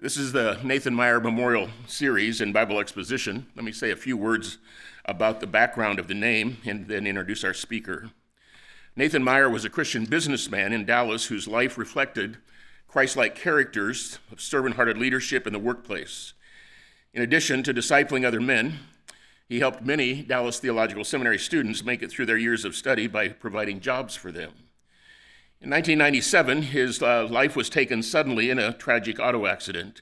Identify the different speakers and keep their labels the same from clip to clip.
Speaker 1: This is the Nathan Meyer Memorial Series in Bible Exposition. Let me say a few words about the background of the name and then introduce our speaker. Nathan Meyer was a Christian businessman in Dallas whose life reflected Christ-like characters of servant-hearted leadership in the workplace. In addition to discipling other men, he helped many Dallas Theological Seminary students make it through their years of study by providing jobs for them. In 1997, his life was taken suddenly in a tragic auto accident,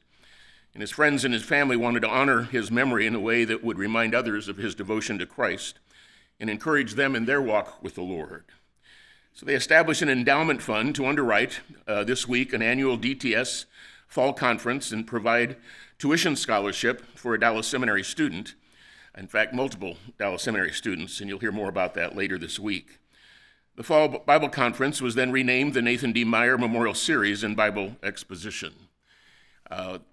Speaker 1: and his friends and his family wanted to honor his memory in a way that would remind others of his devotion to Christ and encourage them in their walk with the Lord. So they established an endowment fund to underwrite this week an annual DTS fall conference and provide tuition scholarship for a Dallas Seminary student. In fact, multiple Dallas Seminary students, and you'll hear more about that later this week. The Fall Bible Conference was then renamed the Nathan D. Meyer Memorial Series in Bible Exposition.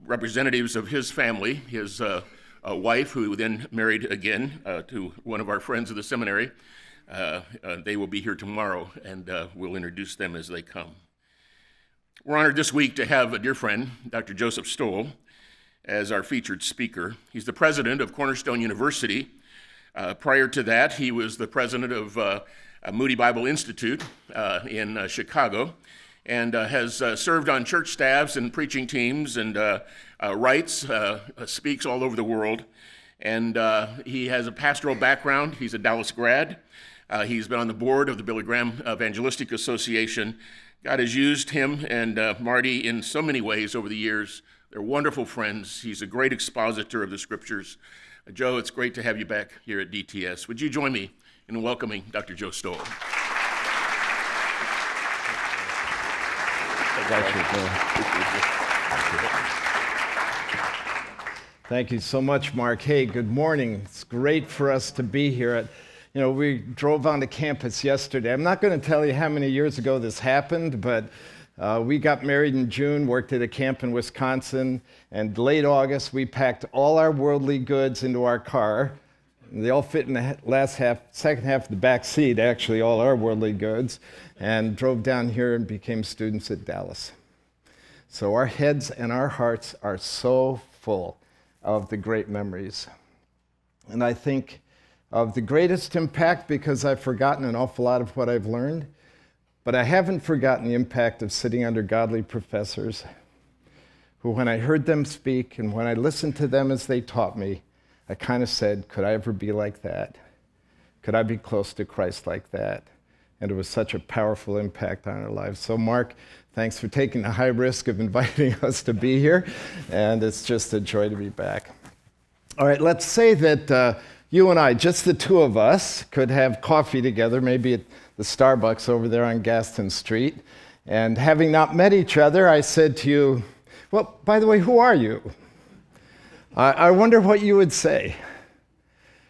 Speaker 1: Representatives of his family, his wife, who then married again to one of our friends of the seminary, they will be here tomorrow, and we'll introduce them as they come. We're honored this week to have a dear friend, Dr. Joseph Stowell, as our featured speaker. He's the president of Cornerstone University. Prior to that, he was the president of Moody Bible Institute in Chicago, and has served on church staffs and preaching teams and writes, speaks all over the world. And he has a pastoral background. He's a Dallas grad. He's been on the board of the Billy Graham Evangelistic Association. God has used him and Marty in so many ways over the years. They're wonderful friends. He's a great expositor of the scriptures. Joe, it's great to have you back here at DTS. Would you join me in welcoming Dr. Joe Stowell?
Speaker 2: Thank you so much, Mark. Hey, good morning. It's great for us to be here. We drove onto campus yesterday. I'm not going to tell you how many years ago this happened, but we got married in June, worked at a camp in Wisconsin, and late August, we packed all our worldly goods into our car. They all fit in the second half of the back seat, actually, all our worldly goods, and drove down here and became students at Dallas. So our heads and our hearts are so full of the great memories. And I think of the greatest impact because I've forgotten an awful lot of what I've learned, but I haven't forgotten the impact of sitting under godly professors who, when I heard them speak and when I listened to them as they taught me, I kind of said, could I ever be like that? Could I be close to Christ like that? And it was such a powerful impact on our lives. So Mark, thanks for taking the high risk of inviting us to be here, and it's just a joy to be back. All right, let's say that you and I, just the two of us, could have coffee together, maybe at the Starbucks over there on Gaston Street. And having not met each other, I said to you, well, by the way, who are you? I wonder what you would say.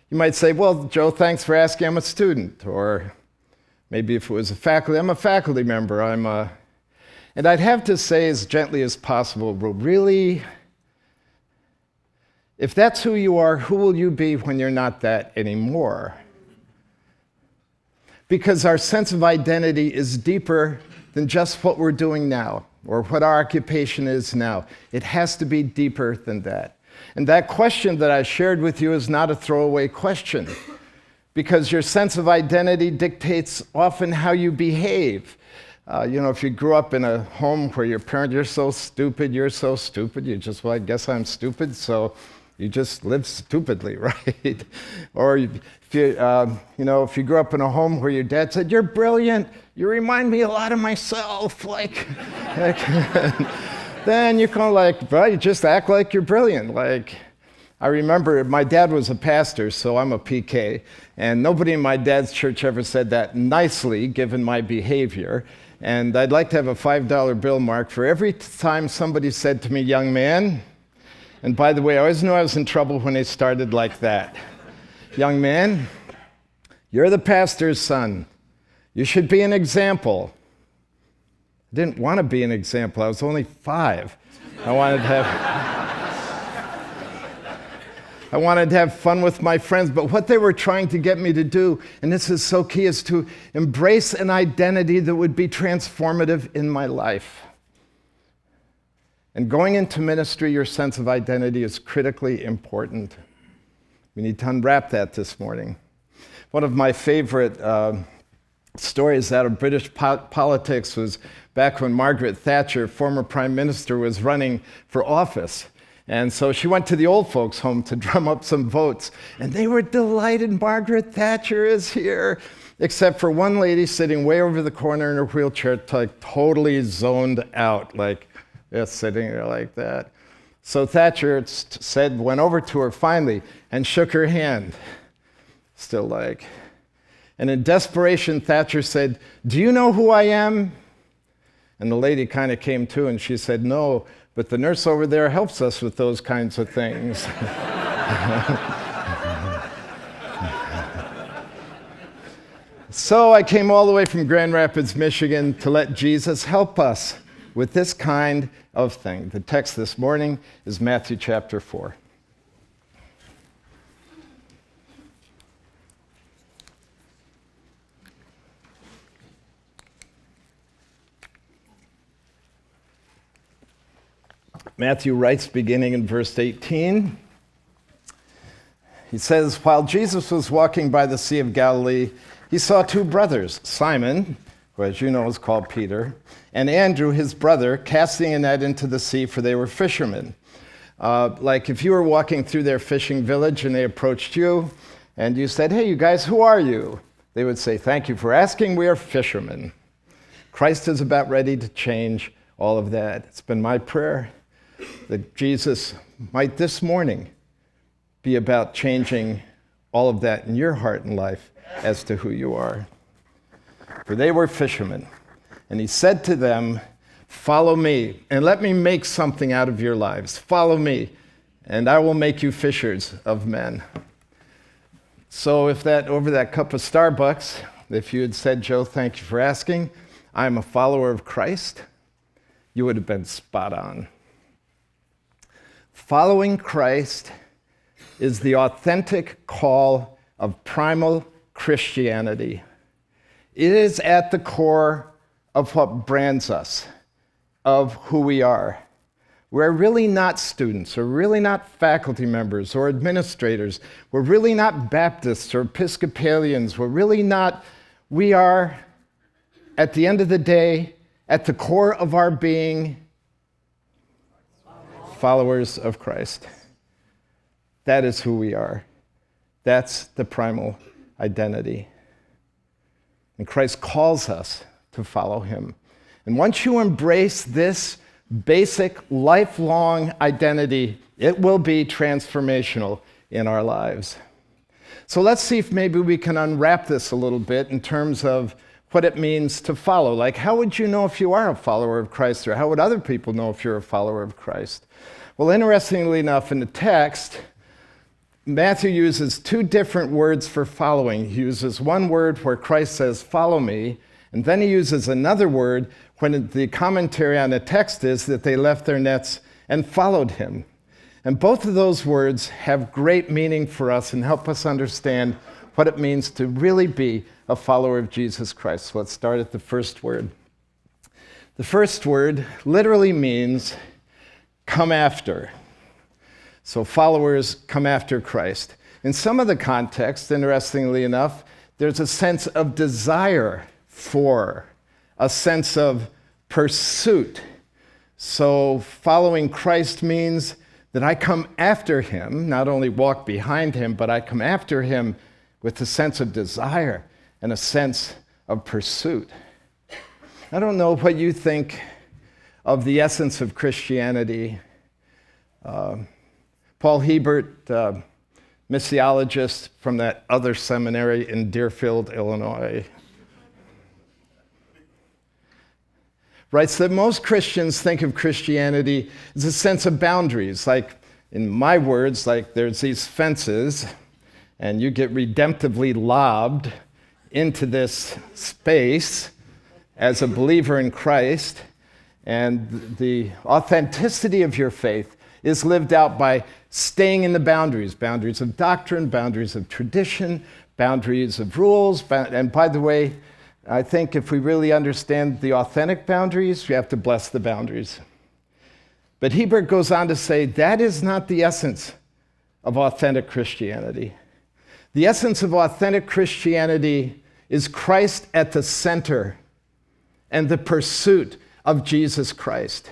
Speaker 2: You might say, well, Joe, thanks for asking, I'm a student. Or maybe if it was a faculty, I'm a faculty member. And I'd have to say as gently as possible, well, really, if that's who you are, who will you be when you're not that anymore? Because our sense of identity is deeper than just what we're doing now or what our occupation is now. It has to be deeper than that. And that question that I shared with you is not a throwaway question, because your sense of identity dictates often how you behave. If you grew up in a home where your parents, you're so stupid, you just, well, I guess I'm stupid, so you just live stupidly, right? Or if you grew up in a home where your dad said, you're brilliant, you remind me a lot of myself, then you're kind of like, well, you just act like you're brilliant. I remember my dad was a pastor, so I'm a PK, and nobody in my dad's church ever said that nicely, given my behavior. And I'd like to have a $5 bill, Mark, for every time somebody said to me, young man, and by the way, I always knew I was in trouble when they started like that. Young man, you're the pastor's son. You should be an example. I didn't want to be an example. I was only 5. I wanted to have fun with my friends, but what they were trying to get me to do, and this is so key, is to embrace an identity that would be transformative in my life. And going into ministry, your sense of identity is critically important. We need to unwrap that this morning. One of my favorite stories out of British politics was back when Margaret Thatcher, former prime minister, was running for office. And so she went to the old folks' home to drum up some votes. And they were delighted Margaret Thatcher is here, except for one lady sitting way over the corner in her wheelchair, totally zoned out, just sitting there like that. So Thatcher went over to her finally and shook her hand. Still And in desperation, Thatcher said, "Do you know who I am?" And the lady kind of came to and she said, "No, but the nurse over there helps us with those kinds of things." So I came all the way from Grand Rapids, Michigan to let Jesus help us with this kind of thing. The text this morning is Matthew chapter 4. Matthew writes, beginning in verse 18, he says, "While Jesus was walking by the Sea of Galilee, he saw two brothers, Simon, who as you know is called Peter, and Andrew, his brother, casting a net into the sea, for they were fishermen." If you were walking through their fishing village and they approached you, and you said, "Hey, you guys, who are you?" They would say, "Thank you for asking, we are fishermen." Christ is about ready to change all of that. It's been my prayer that Jesus might this morning be about changing all of that in your heart and life as to who you are. For they were fishermen. And he said to them, "Follow me, and let me make something out of your lives. Follow me, and I will make you fishers of men." So over that cup of Starbucks, if you had said, "Joe, thank you for asking, I'm a follower of Christ," you would have been spot on. Following Christ is the authentic call of primal Christianity. It is at the core of what brands us, of who we are. We're really not students, or really not faculty members or administrators. We're really not Baptists or Episcopalians. We are, at the end of the day, at the core of our being, followers of Christ. That is who we are. That's the primal identity. And Christ calls us to follow him. And once you embrace this basic, lifelong identity, it will be transformational in our lives. So let's see if maybe we can unwrap this a little bit in terms of what it means to follow. How would you know if you are a follower of Christ, or how would other people know if you're a follower of Christ? Well, interestingly enough, in the text, Matthew uses two different words for following. He uses one word where Christ says, "Follow me," and then he uses another word when the commentary on the text is that they left their nets and followed him. And both of those words have great meaning for us and help us understand what it means to really be a follower of Jesus Christ. So let's start at the first word. The first word literally means come after. So followers come after Christ. In some of the context, interestingly enough, there's a sense of desire for, a sense of pursuit. So following Christ means that I come after him, not only walk behind him, but I come after him with a sense of desire and a sense of pursuit. I don't know what you think of the essence of Christianity. Paul Hebert, missiologist from that other seminary in Deerfield, Illinois, writes that most Christians think of Christianity as a sense of boundaries. In my words, there's these fences, and you get redemptively lobbed into this space as a believer in Christ, and the authenticity of your faith is lived out by staying in the boundaries of doctrine, boundaries of tradition, boundaries of rules. And by the way, I think if we really understand the authentic boundaries, we have to bless the boundaries. But Hebert goes on to say that is not the essence of authentic Christianity. The essence of authentic Christianity is Christ at the center and the pursuit of Jesus Christ.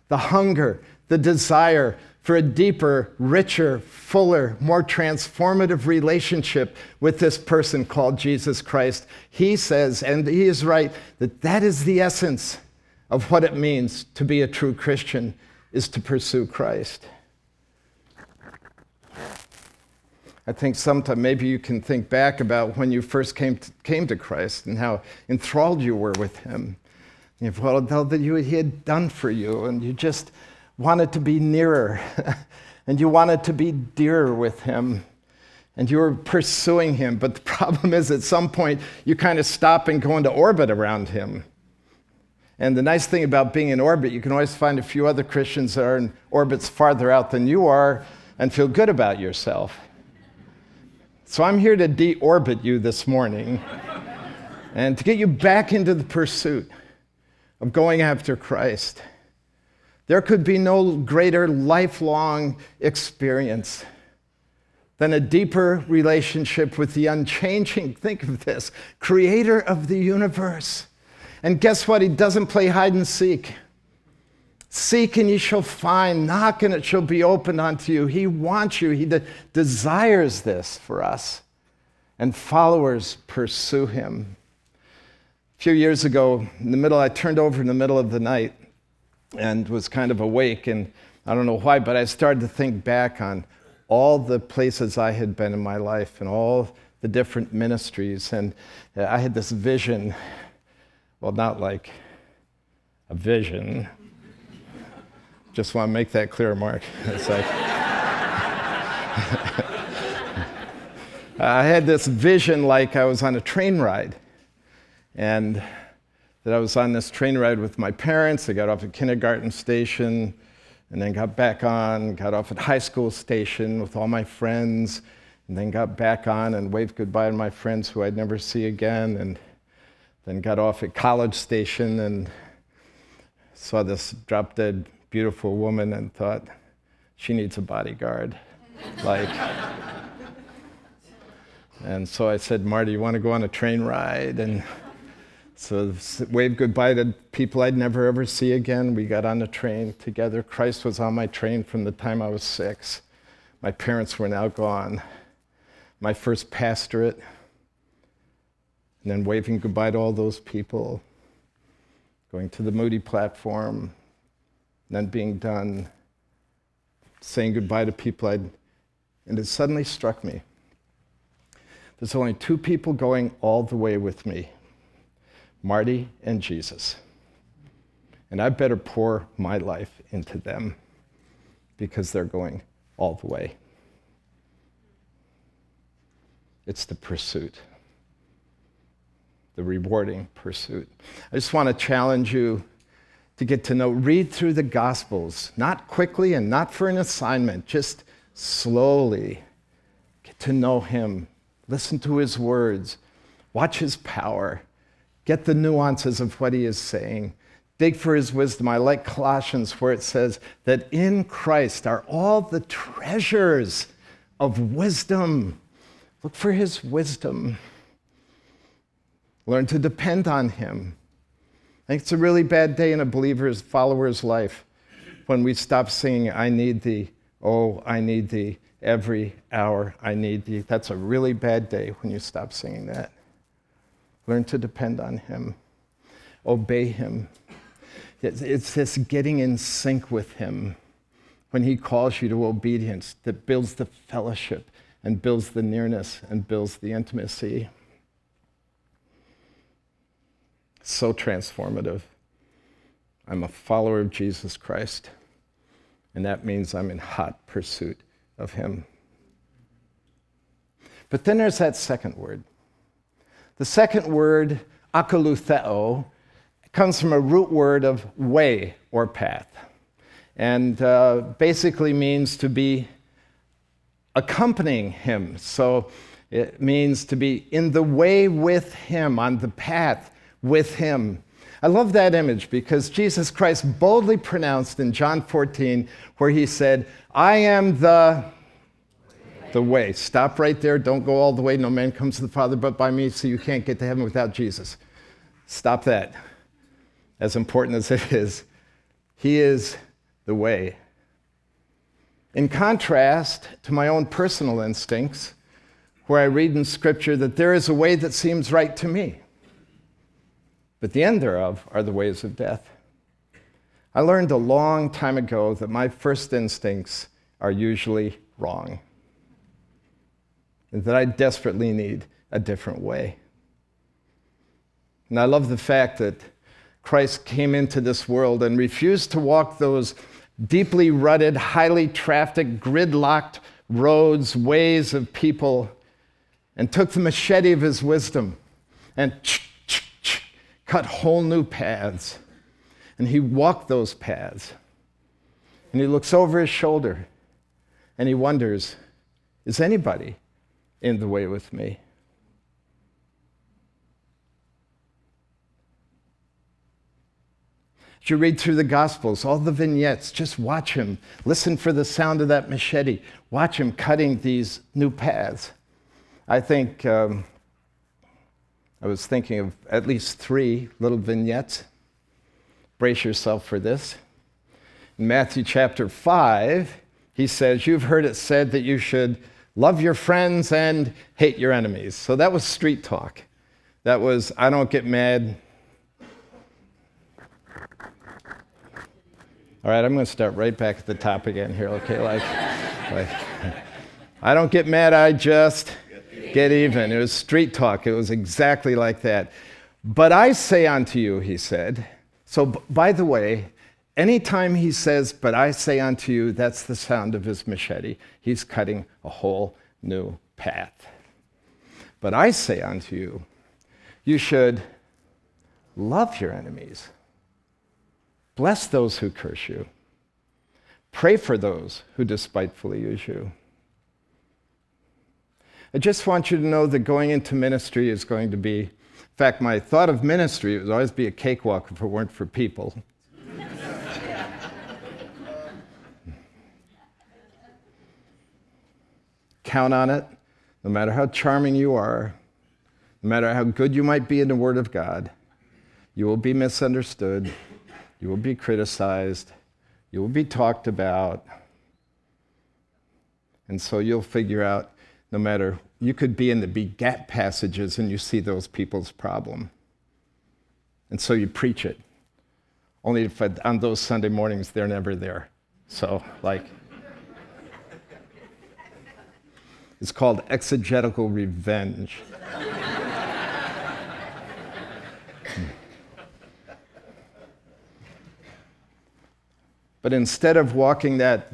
Speaker 2: The hunger, the desire for a deeper, richer, fuller, more transformative relationship with this person called Jesus Christ. He says, and he is right, that that is the essence of what it means to be a true Christian, is to pursue Christ. I think sometime maybe you can think back about when you first came to Christ and how enthralled you were with him. You've all that he had done for you, and you just wanted to be nearer, and you wanted to be dearer with him, and you were pursuing him. But the problem is, at some point, you kind of stop and go into orbit around him. And the nice thing about being in orbit, you can always find a few other Christians that are in orbits farther out than you are and feel good about yourself. So I'm here to deorbit you this morning and to get you back into the pursuit of going after Christ. There could be no greater lifelong experience than a deeper relationship with the unchanging, think of this, creator of the universe. And guess what? He doesn't play hide and seek. Seek and ye shall find. Knock and it shall be opened unto you. He wants you. He desires this for us. And followers pursue him. A few years ago, I turned over in the middle of the night and was kind of awake. And I don't know why, but I started to think back on all the places I had been in my life and all the different ministries. And I had this vision. Well, not like a vision. Just want to make that clear, Mark. It's like I had this vision like I was on a train ride, and that I was on this train ride with my parents. I got off at kindergarten station, and then got back on, got off at high school station with all my friends, and then got back on and waved goodbye to my friends who I'd never see again, and then got off at College Station and saw this drop-dead beautiful woman and thought, she needs a bodyguard. And so I said, Marty, you want to go on a train ride? And so waved goodbye to people I'd never ever see again. We got on the train together. Christ was on my train from the time I was 6. My parents were now gone. My first pastorate. And then waving goodbye to all those people, going to the Moody platform, and then being done, saying goodbye to people and it suddenly struck me. There's only 2 people going all the way with me, Marty and Jesus. And I better pour my life into them because they're going all the way. It's the pursuit. The rewarding pursuit. I just want to challenge you to get to know, read through the Gospels, not quickly and not for an assignment, just slowly. Get to know him, listen to his words, watch his power, get the nuances of what he is saying, dig for his wisdom. I like Colossians where it says that in Christ are all the treasures of wisdom. Look for his wisdom. Learn to depend on him. I think it's a really bad day in a believer's, follower's life when we stop singing, I need thee, oh, I need thee, every hour I need thee. That's a really bad day when you stop singing that. Learn to depend on him. Obey him. It's this getting in sync with him when he calls you to obedience that builds the fellowship and builds the nearness and builds the intimacy. So transformative. I'm a follower of Jesus Christ, and that means I'm in hot pursuit of him. But then there's that second word. The second word, akalutheo, comes from a root word of way or path, and basically means to be accompanying him. So it means to be in the way with him, on the path with him. I love that image because Jesus Christ boldly pronounced in John 14 where he said, I am the way. Stop right there. Don't go all the way. No man comes to the Father but by me, so you can't get to heaven without Jesus. Stop that. As important as it is, he is the way. In contrast to my own personal instincts, where I read in Scripture that there is a way that seems right to me, but the end thereof are the ways of death. I learned a long time ago that my first instincts are usually wrong, and that I desperately need a different way. And I love the fact that Christ came into this world and refused to walk those deeply rutted, highly trafficked, gridlocked roads, ways of people, and took the machete of his wisdom and cut whole new paths. And he walked those paths. And he looks over his shoulder and he wonders, is anybody in the way with me? As you read through the Gospels, all the vignettes, just watch him. Listen for the sound of that machete. Watch him cutting these new paths. I think I was thinking of at least 3 little vignettes. Brace yourself for this. In Matthew chapter 5, he says, you've heard it said that you should love your friends and hate your enemies. So that was street talk. That was, I don't get mad. All right, I'm going to start right back at the top again here, okay? Like I don't get mad, I just get even. It was street talk. It was exactly like that. But I say unto you, he said. So, by the way, anytime he says, but I say unto you, that's the sound of his machete. He's cutting a whole new path. But I say unto you, you should love your enemies. Bless those who curse you. Pray for those who despitefully use you. I just want you to know that going into ministry is going to be, in fact, my thought of ministry would always be a cakewalk if it weren't for people. Count on it. No matter how charming you are, no matter how good you might be in the Word of God, you will be misunderstood. You will be criticized. You will be talked about. And so you'll figure out, no matter, you could be in the begat passages and you see those people's problem. And so you preach it. Only if on those Sunday mornings, they're never there. So, it's called exegetical revenge. But instead of walking that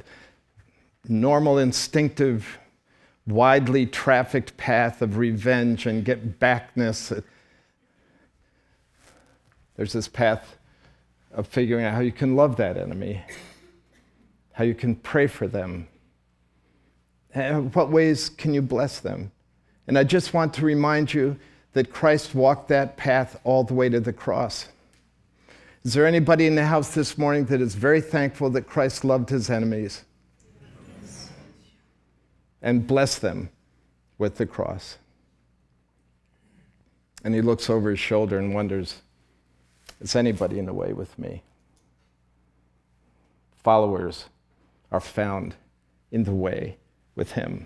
Speaker 2: normal, instinctive, widely trafficked path of revenge and get backness, there's this path of figuring out how you can love that enemy, how you can pray for them, what ways can you bless them. And I just want to remind you that Christ walked that path all the way to the cross. Is there anybody in the house this morning that is very thankful that Christ loved his enemies and blessed them with the cross? And he looks over his shoulder and wonders, is anybody in the way with me? Followers are found in the way with him.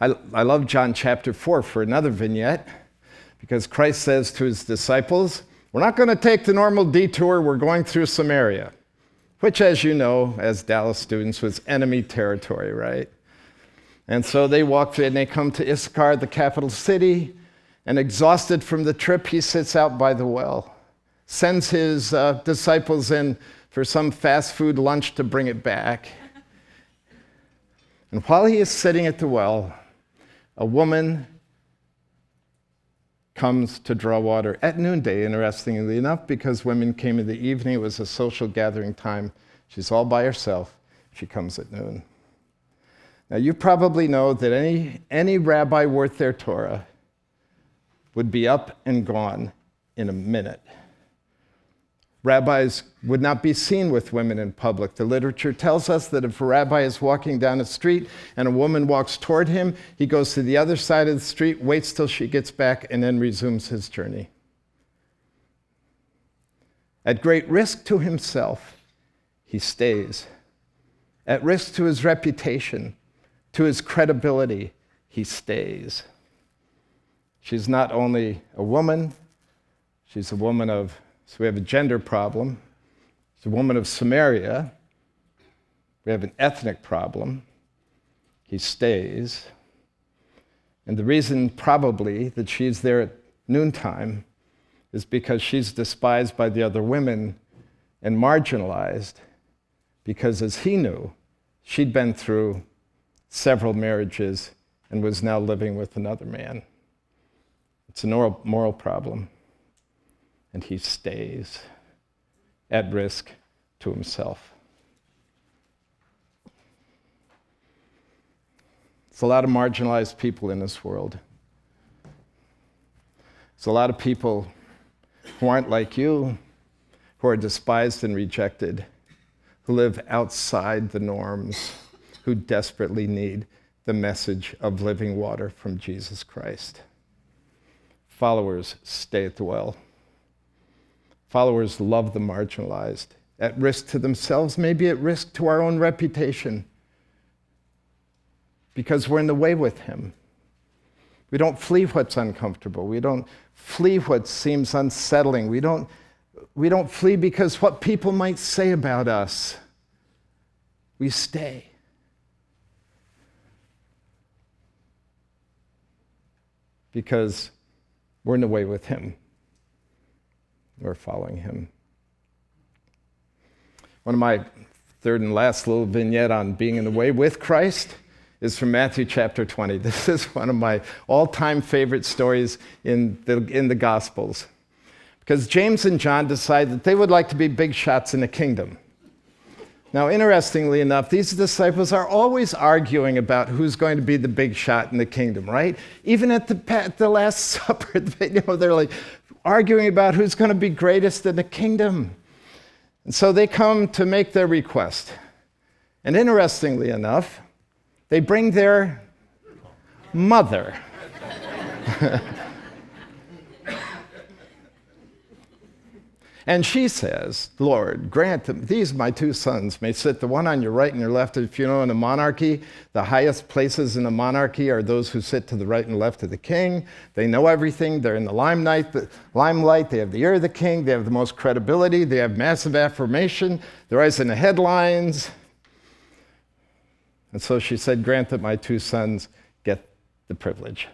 Speaker 2: I love John chapter 4 for another vignette, because Christ says to his disciples, we're not going to take the normal detour, we're going through Samaria, which, as you know, as Dallas students, was enemy territory, right? And so they walk through and they come to Issachar, the capital city, and exhausted from the trip, he sits out by the well, sends his disciples in for some fast food lunch to bring it back. And while he is sitting at the well, a woman comes to draw water at noonday, interestingly enough, because women came in the evening. It was a social gathering time. She's all by herself. She comes at noon. Now, you probably know that any rabbi worth their Torah would be up and gone in a minute. Rabbis would not be seen with women in public. The literature tells us that if a rabbi is walking down a street and a woman walks toward him, he goes to the other side of the street, waits till she gets back, and then resumes his journey. At great risk to himself, he stays. At risk to his reputation, to his credibility, he stays. She's not only a woman, she's a woman of, so we have a gender problem. She's a woman of Samaria. We have an ethnic problem. He stays. And the reason probably that she's there at noontime is because she's despised by the other women and marginalized, because as he knew, she'd been through several marriages and was now living with another man. It's a moral problem. And he stays at risk to himself. There's a lot of marginalized people in this world. There's a lot of people who aren't like you, who are despised and rejected, who live outside the norms, who desperately need the message of living water from Jesus Christ. Followers stay at the well. Followers love the marginalized, at risk to themselves, maybe at risk to our own reputation, because we're in the way with him. We don't flee what's uncomfortable. We don't flee what seems unsettling. We don't flee because what people might say about us. We stay. Because we're in the way with him. We're following him. One of my third and last little vignette on being in the way with Christ is from Matthew chapter 20. This is one of my all-time favorite stories in the Gospels. Because James and John decide that they would like to be big shots in the kingdom. Now, interestingly enough, these disciples are always arguing about who's going to be the big shot in the kingdom, right? Even at the Last Supper, they're like arguing about who's going to be greatest in the kingdom. And so they come to make their request. And interestingly enough, they bring their mother. And she says, Lord, grant them, these my two sons may sit the one on your right and your left. If you know, in a monarchy, the highest places in a monarchy are those who sit to the right and left of the king. They know everything. They're in the limelight. They have the ear of the king. They have the most credibility. They have massive affirmation. They're always in the headlines. And so she said, grant that my two sons get the privilege.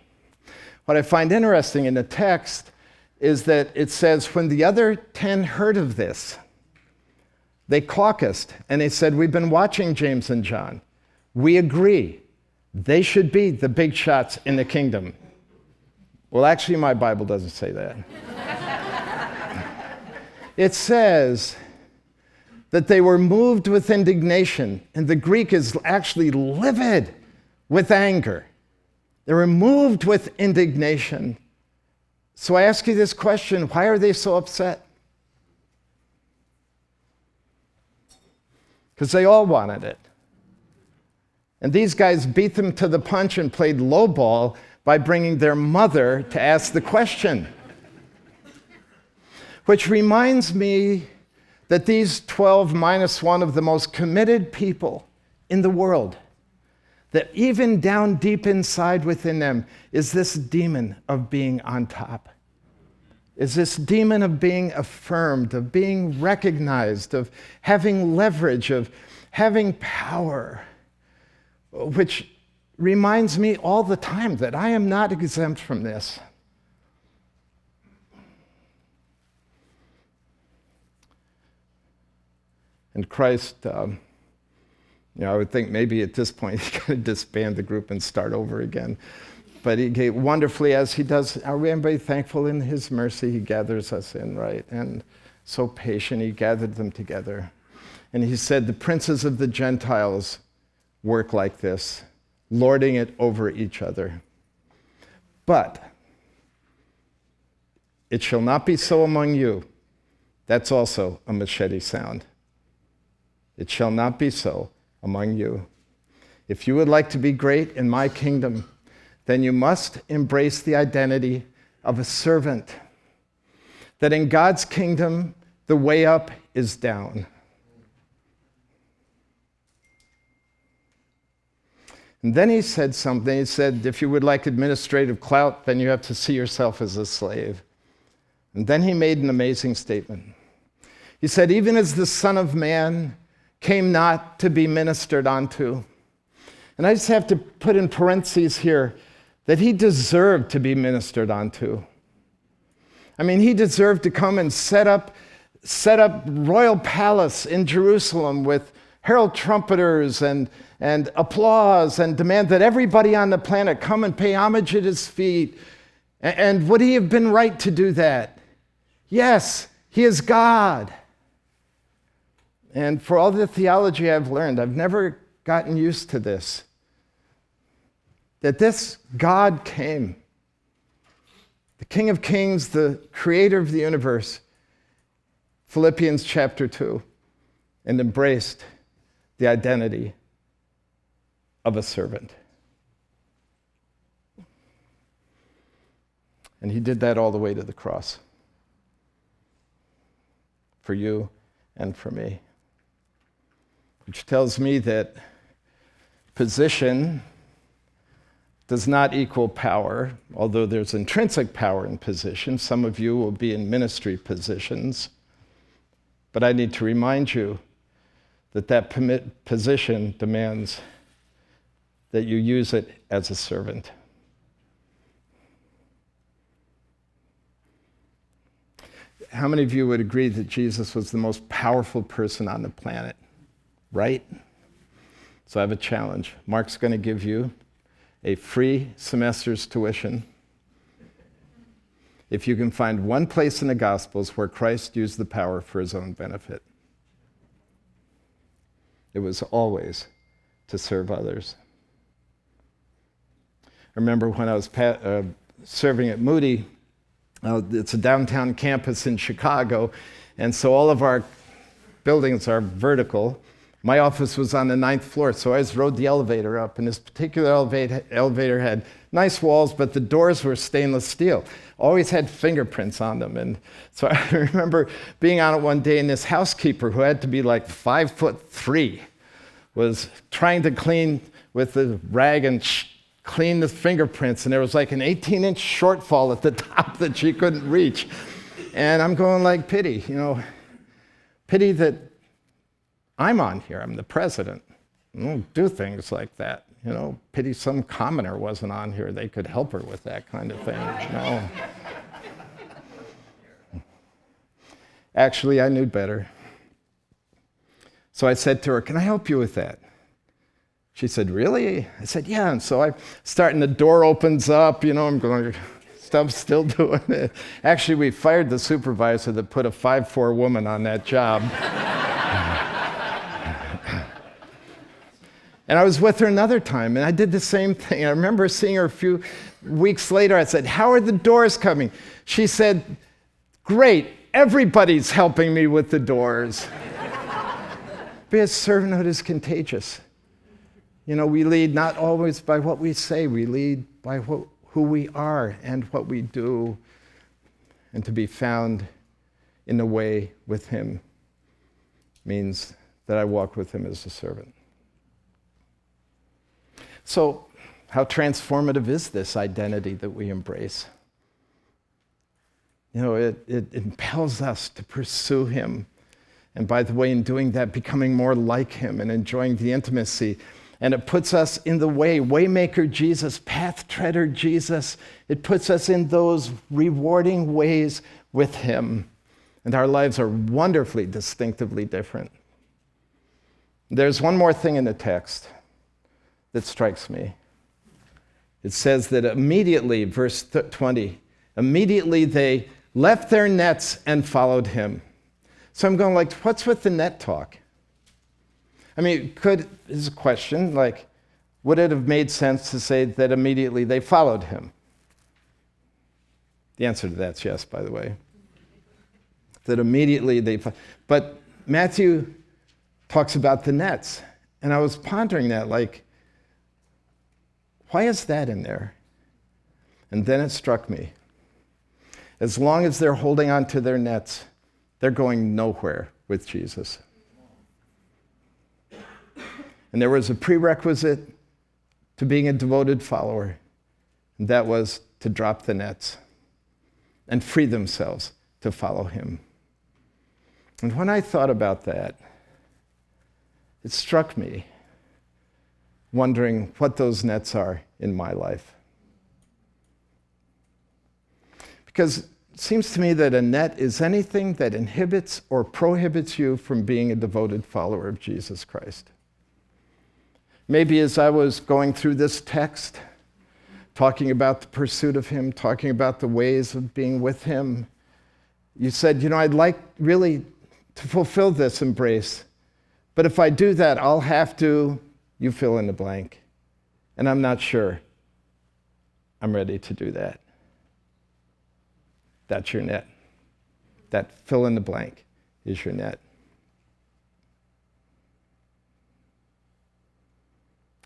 Speaker 2: What I find interesting in the text is that it says, when the other 10 heard of this, they caucused and they said, we've been watching James and John. We agree. They should be the big shots in the kingdom. Well, actually, my Bible doesn't say that. It says that they were moved with indignation, and the Greek is actually livid with anger. They were moved with indignation. So I ask you this question, why are they so upset? Because they all wanted it. And these guys beat them to the punch and played lowball by bringing their mother to ask the question. Which reminds me that these 12 minus one of the most committed people in the world, that even down deep inside within them is this demon of being on top, is this demon of being affirmed, of being recognized, of having leverage, of having power, which reminds me all the time that I am not exempt from this. And Christ, I would think maybe at this point he's going to disband the group and start over again. But he gave wonderfully, as he does, are we anybody thankful in his mercy? He gathers us in, right? And so patient, he gathered them together. And he said, the princes of the Gentiles work like this, lording it over each other. But it shall not be so among you, That's also a machete sound. It shall not be so among you. If you would like to be great in my kingdom, then you must embrace the identity of a servant. That in God's kingdom, the way up is down. And then he said something. He said, if you would like administrative clout, then you have to see yourself as a slave. And then he made an amazing statement. He said, even as the Son of Man came not to be ministered unto. And I just have to put in parentheses here that he deserved to be ministered unto. I mean, he deserved to come and set up royal palace in Jerusalem with herald trumpeters and applause and demand that everybody on the planet come and pay homage at his feet. And would he have been right to do that? Yes, he is God. And for all the theology I've learned, I've never gotten used to this. That this God came, the King of Kings, the creator of the universe, Philippians chapter 2, and embraced the identity of a servant. And he did that all the way to the cross. For you and for me. Which tells me that position does not equal power, although there's intrinsic power in position. Some of you will be in ministry positions. But I need to remind you that position demands that you use it as a servant. How many of you would agree that Jesus was the most powerful person on the planet? Right? So I have a challenge. Mark's going to give you a free semester's tuition if you can find one place in the Gospels where Christ used the power for his own benefit. It was always to serve others. I remember when I was serving at Moody, it's a downtown campus in Chicago, and so all of our buildings are vertical. My office was on the 9th floor, so I just rode the elevator up, and this particular elevator had nice walls, but the doors were stainless steel. Always had fingerprints on them. And so I remember being on it one day, and this housekeeper, who had to be like 5'3", was trying to clean with the rag and clean the fingerprints, and there was like an 18-inch shortfall at the top that she couldn't reach. And I'm going like, pity that I'm on here. I'm the president. I don't do things like that. Pity some commoner wasn't on here. They could help her with that kind of thing. No. Actually, I knew better. So I said to her, can I help you with that? She said, really? I said, yeah. And so I start, and the door opens up. I'm going, stuff's still doing it. Actually, we fired the supervisor that put a 5'4" woman on that job. And I was with her another time, and I did the same thing. I remember seeing her a few weeks later. I said, how are the doors coming? She said, great, everybody's helping me with the doors. Because servanthood is contagious. We lead not always by what we say. We lead by who we are and what we do. And to be found in the way with him means that I walk with him as a servant. So, how transformative is this identity that we embrace? It impels us to pursue him. And by the way, in doing that, becoming more like him and enjoying the intimacy. And it puts us in the way, waymaker Jesus, path treader Jesus. It puts us in those rewarding ways with him. And our lives are wonderfully, distinctively different. There's one more thing in the text that strikes me. It says that immediately, verse 20, immediately they left their nets and followed him. So I'm going like, what's with the net talk? I mean, is a question, like, would it have made sense to say that immediately they followed him? The answer to that's yes, by the way. that immediately but Matthew talks about the nets. And I was pondering that, like, why is that in there? And then it struck me. As long as they're holding on to their nets, they're going nowhere with Jesus. And there was a prerequisite to being a devoted follower, and that was to drop the nets and free themselves to follow him. And when I thought about that, it struck me, wondering what those nets are in my life. Because it seems to me that a net is anything that inhibits or prohibits you from being a devoted follower of Jesus Christ. Maybe as I was going through this text, talking about the pursuit of him, talking about the ways of being with him, you said, I'd like really to fulfill this embrace, but if I do that, I'll have to, you fill in the blank. And I'm not sure I'm ready to do that. That's your net. That fill in the blank is your net.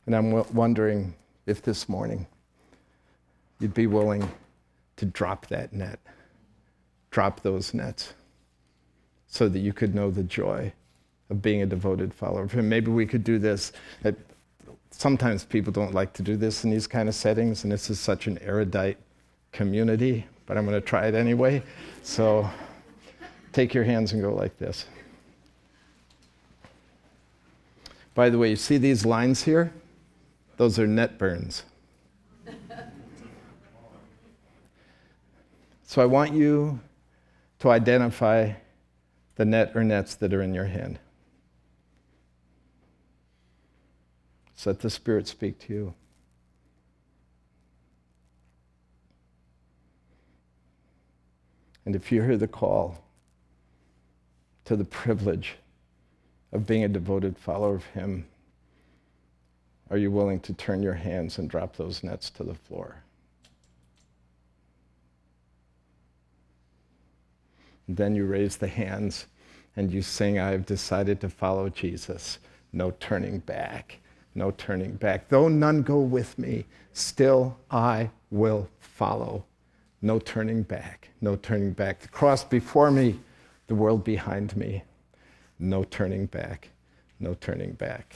Speaker 2: And I'm wondering if this morning you'd be willing to drop that net, drop those nets, so that you could know the joy of being a devoted follower of him. Maybe we could do this. Sometimes people don't like to do this in these kind of settings, and this is such an erudite community, but I'm going to try it anyway. So take your hands and go like this. By the way, you see these lines here? Those are net burns. So I want you to identify the net or nets that are in your hand. So let the Spirit speak to you. And if you hear the call to the privilege of being a devoted follower of him, are you willing to turn your hands and drop those nets to the floor? And then you raise the hands and you sing, I have decided to follow Jesus. No turning back, no turning back. Though none go with me, still I will follow. No turning back, no turning back. The cross before me, the world behind me. No turning back, no turning back.